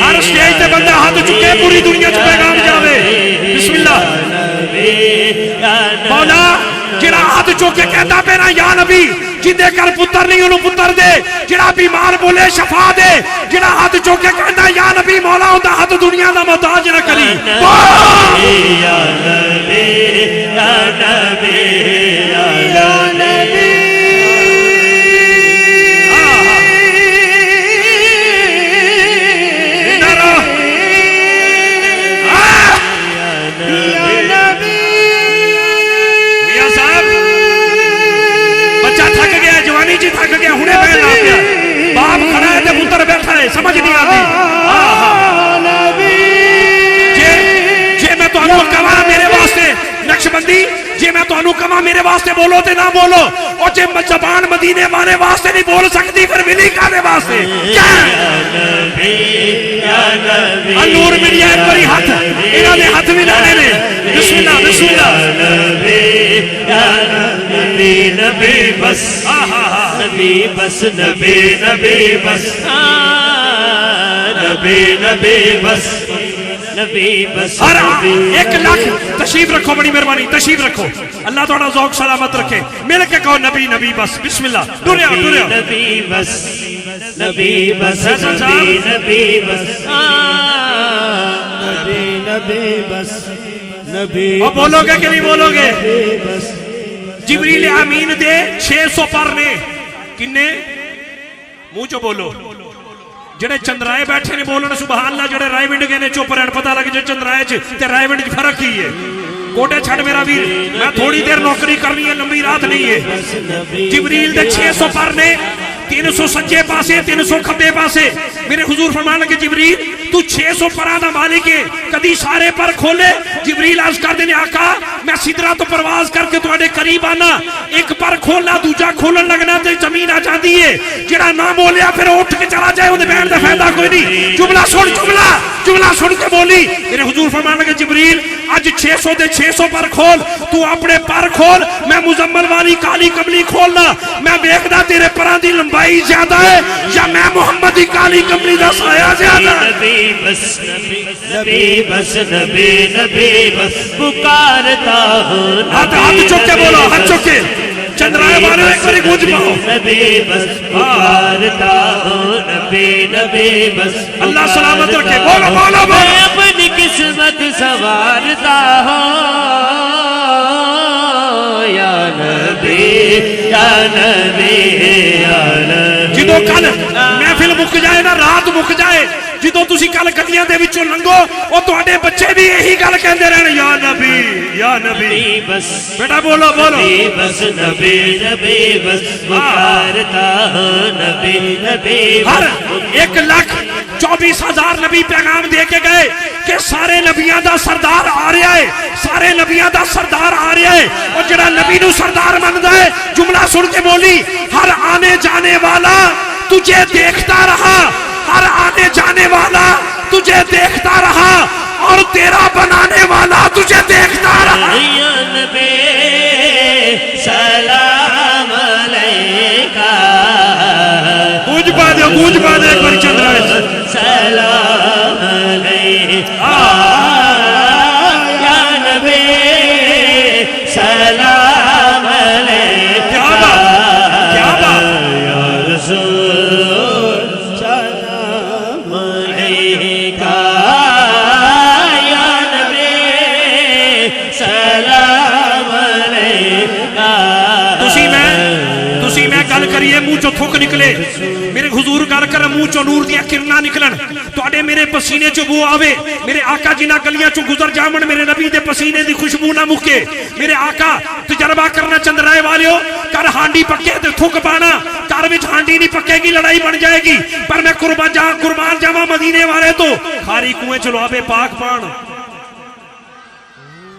ہر stage تے بندہ ہاتھ چکے پوری دنیا چ پیغام جاوے. بسم اللہ. مولا جڑا ہاتھ چوک کے کہتا پہ نا یا نبی جندے کر پتر نہیں انہوں پتر دے, جڑا بیمار بولے شفا دے, جڑا ہاتھ چوک کے کہتا یا نبی مولا ہوتا ہاتھ دنیا دا محتاج نہ کری. یا نبی یا نبی یا نبی جی تھک گیا ہنے بہن آ گیا, باپ کھڑا ہے تے پتر بیٹھا ہے, سمجھ نہیں آتی. جے میں تو انہوں کہاں میرے واسطے نقش بندی, جے میں تو انہوں کہاں میرے واسطے بولو تے نہ بولو, اور جے زبان مدینے والے واسطے نہیں بول سکتی پھر ملی کہاں واسطے. نور میڈیا ایک بری ہاتھ انہوں نے ہاتھ بھی لانے نے. بسم اللہ بسم اللہ. نبی نبی بس نبی بس نبی نبی بس نبی نبی بس نبی بس. ہر 1 لاکھ تشریف رکھو, بڑی مہربانی تشریف رکھو, اللہ تھوڑا ذوق سلامت رکھے. مل کے کہو نبی نبی بس. بسم اللہ. ٹریا ٹریا. نبی بس نبی بس نبی نبی بس نبی نبی بس نبی. اور بولو گے کہ نہیں بولو گے؟ جبریل امین دے 600 پر نے کنے منہ چو بولو. جڑے چندرائے بیٹھے نے بولو سبحان اللہ, جڑے رائے ونڈ گئے نے چپ رہن, پتہ لگ جائے چندرائے تے رائے ونڈ فرق ہی ہے. کوٹے چھڑ میرا ویر, میں تھوڑی دیر نوکری کرنی ہے, لمبی رات نہیں ہے. جبریل دے 600 پر نے, 300 سجے پاسے 300 کھبے پاسے. میرے حضور فرمان لگے جبریل تو 600 پران دا مالک ہے, کدی سارے پر کھولے. جبریل عرض کر دینے آقا میں سدرہ تو پرواز کر کے تواڈے قریب آنا, ایک پر کھولنا دوجا کھولن لگنا تے زمین آ جاندی ہے. جڑا نہ بولیا پھر اٹھ کے چلا جائے اودے بہن دا فائدہ کوئی نہیں. جملہ سن کے بولی. میرے حضور فرمان لگے جبریل اج 600 دے 600 پر کھول, تو اپنے پر کھول, میں مزمل والی کالی کملی کھولنا. میں دیکھدا تیرے پران دی لمبائی زیادہ ہے یا میں محمد دی کالی کملی دا سایہ زیادہ ہے. نبی بس نبی بس نبی نبی بس پکارتا ہوں. ہاتھ چک کے بولو, ہاتھ چک کے. چندرائے والے ایک باری گونج پاؤ. نبی بس پکارتا ہوں نبی نبی بس. اللہ سلامت رکھے. بولو بولو بولو. میں اپنی قسمت سوارتا ہوں یا نبی یا نبی یا نبی. جدو کل محفل مک جائے نا, رات مک جائے, جدو تسی کل گلیاں دے وچوں لنگو او تواڈے بچے بھی یہی گل کہندے رہن یا نبی یا نبی. بس بیٹا بولو بولو. نبی بس نبی نبی بس پکارتا ہوں نبی نبی. ہر 1,24,000 نبی پیغام دے کے گئے کہ سارے نبیاں دا سردار آ رہا ہے, سارے نبیاں دا سردار آ رہا ہے. اور جڑا نبی نو سردار مندا ہے جملہ سن کے بولی, ہر آنے جانے والا تجھے دیکھتا رہا, ہر آنے جانے والا تجھے دیکھتا رہا, اور تیرا بنانے والا تجھے دیکھتا رہا. یا نبی سلام علیکہ. گونج پا دے ایک بار چندرائے. سلام علیکہ یا نبی سلام علیکہ. کیا بات کیا بات. یا رسول سلام علیکہ یا نبی سلام علیکہ. تسی میں گل کریے منہ چو تھوک نکلے, میرے حضور گل کر منہ چو نور دیا کرنا نکلن, تواڈے میرے پسینے چو بو آوے. میرے آقا جنہ گلیاں چو گزر جامن, میرے نبی دے پسینے دی خوشبو نہ مکے. میرے آقا تجربہ کرنا چندرائے والیو, کر ہانڈی پکے تے تھوک پانا, کر وچ ہانڈی نہیں پکے گی لڑائی بن جائے گی. پر میں قربان جاواں مدینے والے تو کھاری کنویں چلو آبے پاک پان,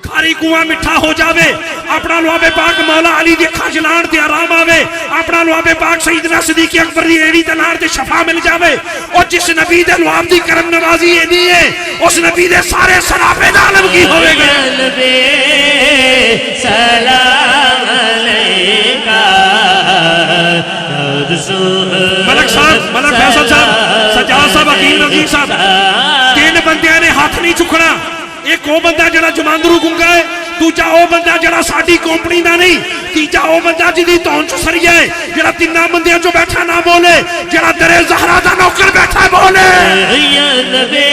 کھاری کنواں مٹھا ہو جاوے, اپنا لوابے پاک مولا علی دی اکھاں جلان تے آرام آوے, اپنا لوابے پاک سیدنا صدیق اکبر دی ایڑی تے نال تے شفا مل جاوے. اور جس نبی دے لواب دی کرم نوازی اینی ہے, اس نبی دے سارے سراپے دا عالم کی ہوئے گا. سلام ملک صاحب ملک فیصل صاحب سجاد صاحب حکیم نظیر صاحب تین بندیاں نے ہاتھ نہیں چکنا ایک وہ بندہ جڑا جماندرو گنگا ہے دوجا وہ بندہ جڑا ساڈی کمپنی دا نہیں تیجا وہ بندہ جدی تون چ سریا ہے جڑا تیناں بندیاں چ بیٹھا نہ بولے جڑا درے زہرا دا نوکر بیٹھا بولے یا نبی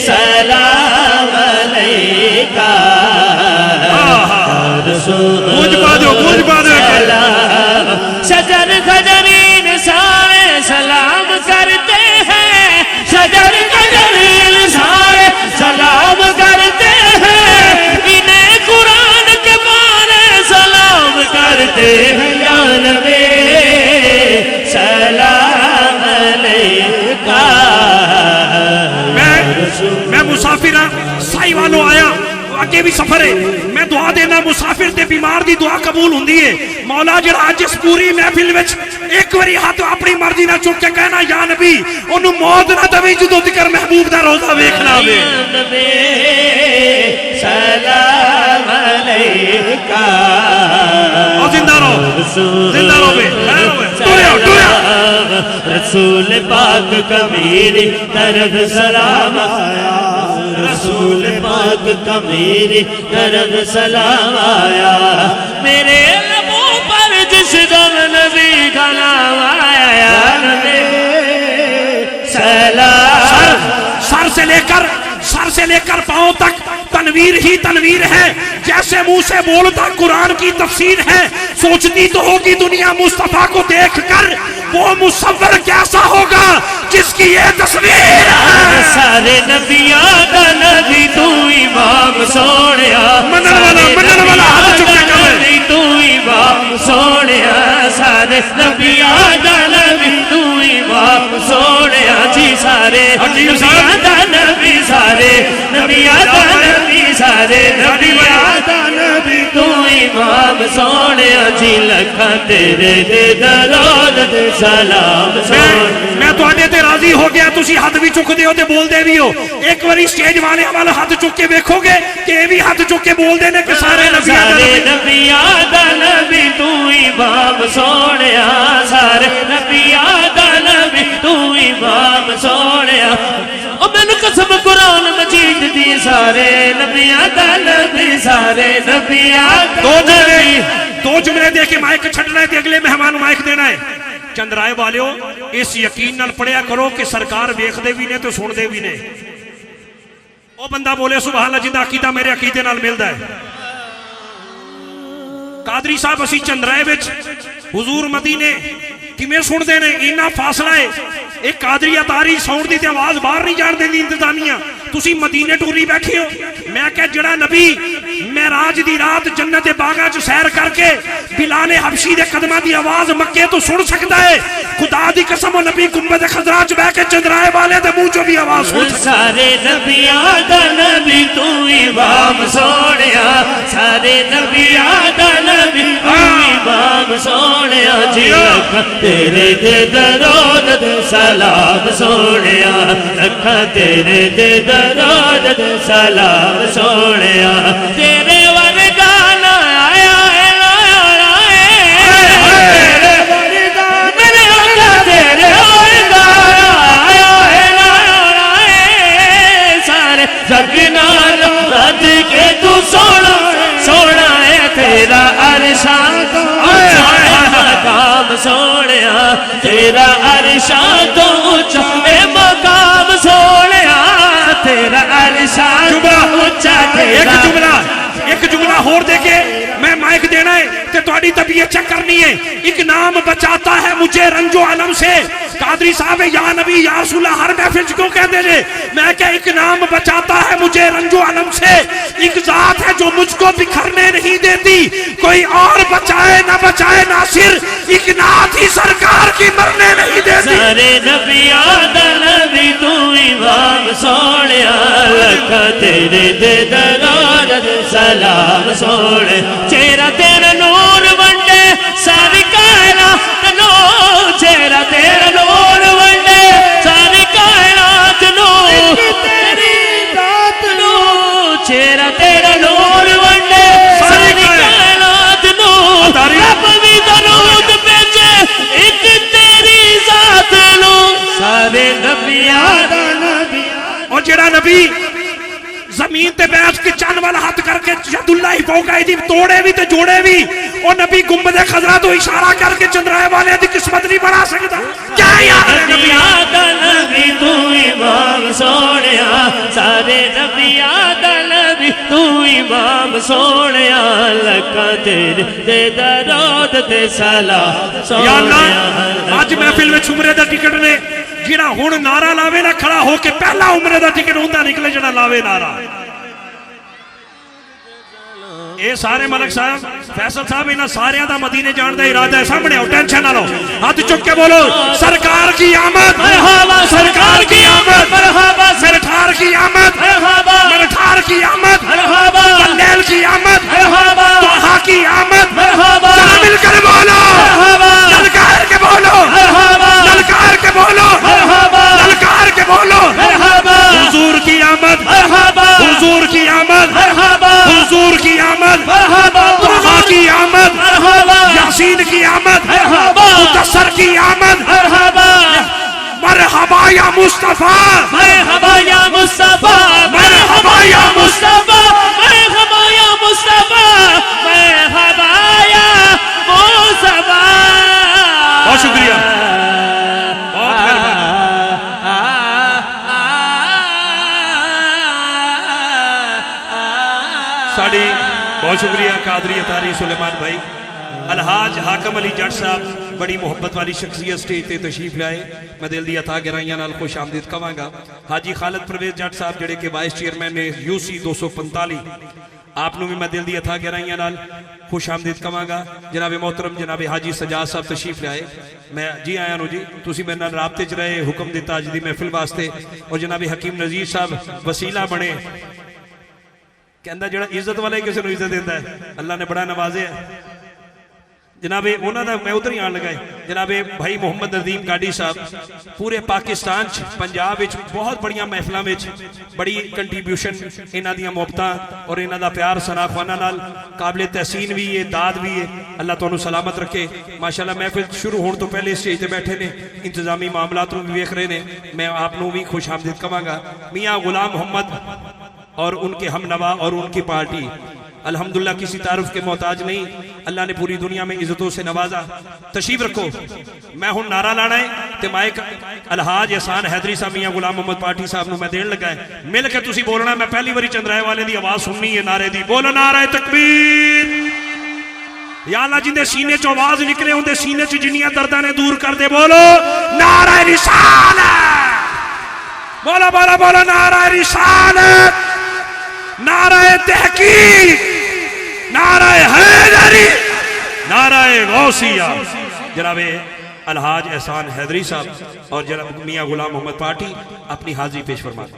سلام علیکہ گونج پا دو شجر خجرین سارے سلام کرتے ہیں شجر خجرین سارے سلام کرتے ہیں انہیں قرآن کے بارے سلام کرتے ہیں یا نبی سلام علیکہ میں مسافر ہاں سائی والوں آیا اگے بھی سفر ہے میں دعا دینا مسافر تے بیمار دی دعا قبول ہوندی ہے مولا جڑا اج اس پوری محفل وچ ایک واری ہاتھ اپنی مرضی نہ چک کے کہنا یا نبی اونوں موت نہ دویں جدوں تکر محبوب دا روضہ ویکھنا وے یا نبی سلام علیکہ او زندہ رہو بے رسول پاک کا میری طرف سلام آیا رسول پاک کا میری طرف سلام آیا میرے لبوں پر جس دم نبی کا نام آیا یا نبی سلام سر سے لے کر پاؤں تک تنویر ہی تنویر ہے جیسے منہ سے بولتا قرآن کی تفسیر ہے سوچتی تو ہوگی دنیا مصطفیٰ کو دیکھ کر وہ مصور کیسا ہوگا جس کی یہ تصویر ہے سارے نبیوں کا نبی تو امام سوڑیا منن والا ہاتھ چکے نبی تو امام سوڑیا سارے نبیوں کا نبی تو امام سوڑیا جی سارے نبیوں کا نبی سارے نبیوں کا نبی سارے نبیوں کا نبی تو امام سوڑیا جی لکھا تیرے دے درود سلام سوڑیا میں تو آنے تے راضی ہو گیا تسی ہاتھ بھی چک دے ہو تے بول دے بھی ہو ایک واری سٹیج والے ہمارے ہاتھ چک کے دیکھو گے کہ یہ بھی ہاتھ چک کے بول دینے کہ سارے نبی آدھا نبی تو امام سوڑیا سارے نبی آدھا نبی تو امام سوڑیا او میں نے قسم قرآن مجید دی سارے نبی آدھا نبی سارے نبی آدھا نبی دو جملے دے کے مائک چھڑنا ہے تے اگلے مہمان مائک دینا ہے چندرائے والیو اس یقین نال پڑھیا کرو کہ سرکار ویکھ دے بھی نے تو سن دے بھی نے او بندہ بولے سبحان اللہ جندا عقیدہ میرے عقیدے نال ملدا ہے قادری صاحب اسی چندرائے وچ حضور مدینے کیویں سن دے نے اینا فاصلہ ہے ایک قادری اتاری ساؤنڈ دی تے آواز باہر نہیں جان دیندی انتظامیہ تسی مدینے ٹوری بیٹھے ہو میں کہ جڑا نبی معراج دی رات جنت باغاں چ سیر کر کے بلال حبشی دے قدماں دی آواز مکے تو سن سکدا ہے خدا دی قسم نبی گنبد خضرا چ بیٹھ کے چندرائے والے دے منہ چوں بھی آواز سن سارے نبی آدھا نبی تو امام سوڑیا سارے نبی آدھا نبی تو امام سوڑیا جی لکھا تیرے دے درود سلام سوڑیا لکھا تیرے دے درود سلام سوڑیا تیرے ورگانا آیا ہے تیرے ورگانا تیرے ورگانا آیا ہے سارے جگنال رد کے تو سوڑا سوڑا ہے تیرا عرشان تو مقام سوڑیا تیرا عرشان تو اچھا مقام سوڑیا تیرا عرشان تو اچھا ایک جملہ ہور دے کے میں مائک دینا ہے کہ تھوڑی طبیعت چیک کرنی ہے ایک نام بچاتا ہے مجھے رنج و علم سے قادری صاحب یا نبی یا رسول اللہ ہر محفل کیوں کہتے ہیں میں کہ ایک نام بچاتا ہے مجھے رنج و علم سے ایک ذات ہے جو مجھ کو بکھرنے نہیں دیتی کوئی اور بچائے نہ بچائے ناصر ایک نعت ہی سرکار کی مرنے نہیں دیتی سارے نبی آدھا نبی تو امام سوڑیا لکھا تیرے دے درود سلام سوڑے چہرہ تیرا نور ونڈے ساری کائنات نور چہرہ تیرا نور ونڈے ساری کائنات نور تیری ذات نور چہرہ تیرا نور ونڈے ساری کائنات نور رب بھی درود بھیجے جڑا نبی زمین تے بیٹھ کے چند والا ہاتھ کر کے یداللہ فوق ایدی توڑے بھی تے جوڑے بھی اور نبی گنبد خضرا تو اشارہ کر کے چندرائے والے دی قسمت نہیں بنا سکتا. کیا یاد ہے نبی آدھا نبی تو امام سونیا سارے نبی آدھا نبی تو امام سونیا لکا تیرے دے درود تے سلام یا اللہ سونیا. آج محفل میں عمرے دا ٹکٹ نے جڑا ہن نعرہ لاوے نہ کھڑا ہو کے پہلا عمرے دا ٹکٹ ہوندا نکلے جڑا لاوے نعرہ. اے سارے ملک صاحب فیصل صاحب انہاں سارے دا مدینے جان دا ارادہ ہے. سامنے آؤ ٹینشن نہ لو ہاتھ چک کے بولو سرکار کی آمد مرحبا سرکار کی آمد مرحبا سرکار کی آمد مرحبا مرٹھار کی آمد مرحبا بندیل کی آمد مرحبا طہا کی آمد مرحبا مل کر بولو مرحبا للکار کے بولو مرحبا للکار کے بولو مرحبا للکار کے بولو مرحبا حضور کی آمد مرحبا حضور کی آمد مرحبا حضور کی آمد مرحبا طہا کی آمد مرحبا یاسین کی آمد مرحبا مدثر کی آمد مرحبا مرحبا یا مصطفیٰ مرحبا یا مصطفیٰ مرحبا یا مصطفیٰ مرحبا یا مصطفیٰ مرحبا یا مصطفیٰ. بہت شکریہ بہت مہربانی. ساڑی بہت شکریہ قادری اتاری سلیمان بھائی. الحاج حاکم علی جٹ صاحب بڑی محبت والی شخصیت سٹیج تے تشریف لائے. میں دل دی عطا گرائیاں نال خوش آمدید کہاں گا. حاجی خالد پرویز جٹ صاحب جڑے کے وائس چیئرمین نے UC 245 آپ نو بھی میں دل دی عطا گرائیاں نال خوش آمدید کہاں گا. جناب محترم جناب حاجی سجاد صاحب تشریف لائے. میں جی آیا نو جی تسی میرے نال رابطے چ رہے حکم دیتا اج دی محفل واسطے. اور جناب حکیم نذیر صاحب وسیلہ بنے کہندا جڑا عزت والا ہی کسی نو عزت دیندا ہے اللہ نے بڑا نوازے ہے. جناب انہاں دا میں ادھر ہی آن لگا ہے. جناب بھائی محمد نظیم گاڑی صاحب پورے پاکستان پنجاب وچ بہت بڑیاں محفلاں وچ بڑی کنٹریبیوشن انہاں دیاں محبتاں اور انہاں دا پیار ثنا خوانا نال قابل تحسین بھی ہے داد بھی ہے. اللہ تانوں سلامت رکھے. ماشاءاللہ محفل شروع ہون تو پہلے اسٹیج تے بیٹھے نے انتظامی معاملات نوں بھی ویکھ رہے نے. میں آپ نوں بھی خوش آمدید کہاں گا. میاں غلام محمد اور ان کے ہم نوا اور ان کی پارٹی الحمدللہ کسی تعارف کے محتاج نہیں. اللہ نے پوری دنیا میں عزتوں سے نوازا. تشریف رکھو. میں ہوں نعرہ لانا ہے تے مائک الحاج احسان حیدری صاحب میاں غلام محمد پارٹی صاحب نو میں دین لگا ہے. مل کے تسی بولنا. میں پہلی باری چندرائے والے دی آواز سننی ہے نعرے دی. بولو نعرہ تکبیر. یا اللہ جن دے سینے چ آواز نکلے ہوں دے سینے چ جنیاں درداں نے دور کر دے. بولو نعرہ رسالت. بولو بولو بولو نعرہ رسالت نعرہ تحقیق نعرہ حیدری نعرہ غوثیہ. جناب الحاج احسان حیدری صاحب اور جناب میاں غلام محمد پارٹی اپنی حاضری پیش فرمائیں.